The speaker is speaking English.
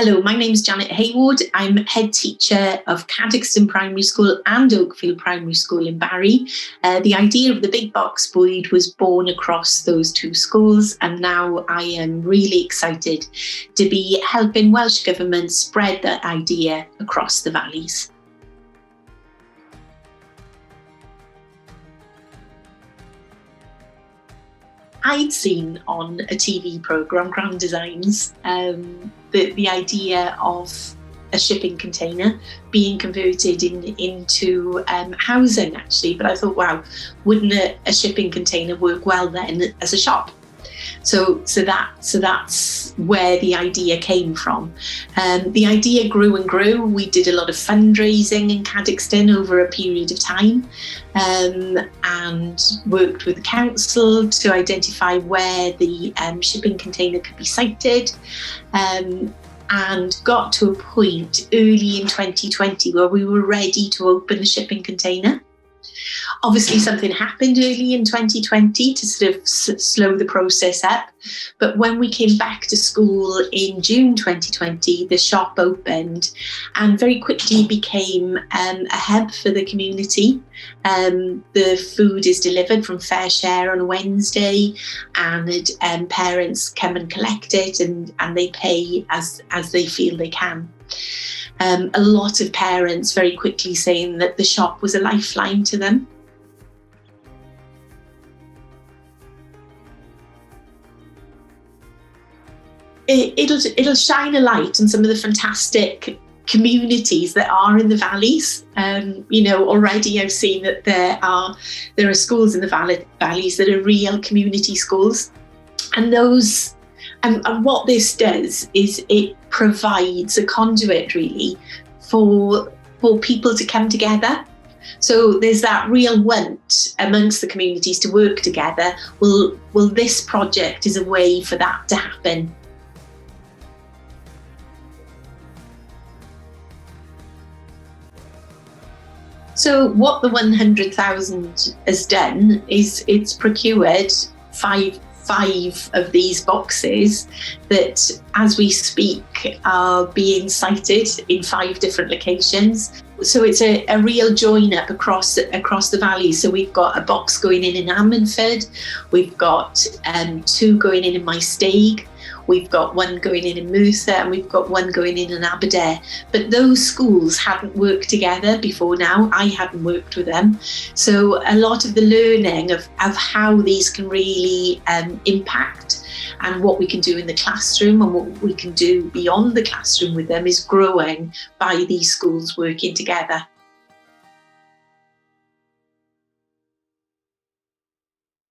Hello, my name is Janet Hayward. I'm head teacher of Cadoxton Primary School and Oakfield Primary School in Barry. The idea of the Big Bocs Bwyd was born across those two schools, and now I am really excited to be helping Welsh Government spread that idea across the valleys. I'd seen on a TV programme, Grand Designs, the idea of a shipping container being converted into housing, actually. But I thought, wow, wouldn't a shipping container work well then as a shop? So that's where the idea came from. The idea grew and grew. We did a lot of fundraising in Cadoxton over a period of time, and worked with the council to identify where the shipping container could be sited, and got to a point early in 2020 where we were ready to open the shipping container. Obviously, something happened early in 2020 to sort of slow the process up. But when we came back to school in June 2020, the shop opened and very quickly became a hub for the community. The food is delivered from Fair Share on a Wednesday, and parents come and collect it, and they pay as they feel they can. A lot of parents very quickly saying that the shop was a lifeline to them. It'll shine a light on some of the fantastic communities that are in the valleys. Already I've seen that there are schools in the valleys that are real community schools, and those. And what this does is it provides a conduit really for people to come together. So there's that real want amongst the communities to work together. Well, this project is a way for that to happen. So what the 100,000 has done is it's procured five of these boxes that, as we speak, are being sited in 5 different locations. So it's a real join up across the valley. So we've got a box going in Ammanford, we've got 2 going in Maesteg, we've got 1 going in Merthyr, and we've got 1 going in Aberdare. But those schools hadn't worked together before now. I hadn't worked with them. So a lot of the learning of how these can really impact and what we can do in the classroom and what we can do beyond the classroom with them is growing by these schools working together.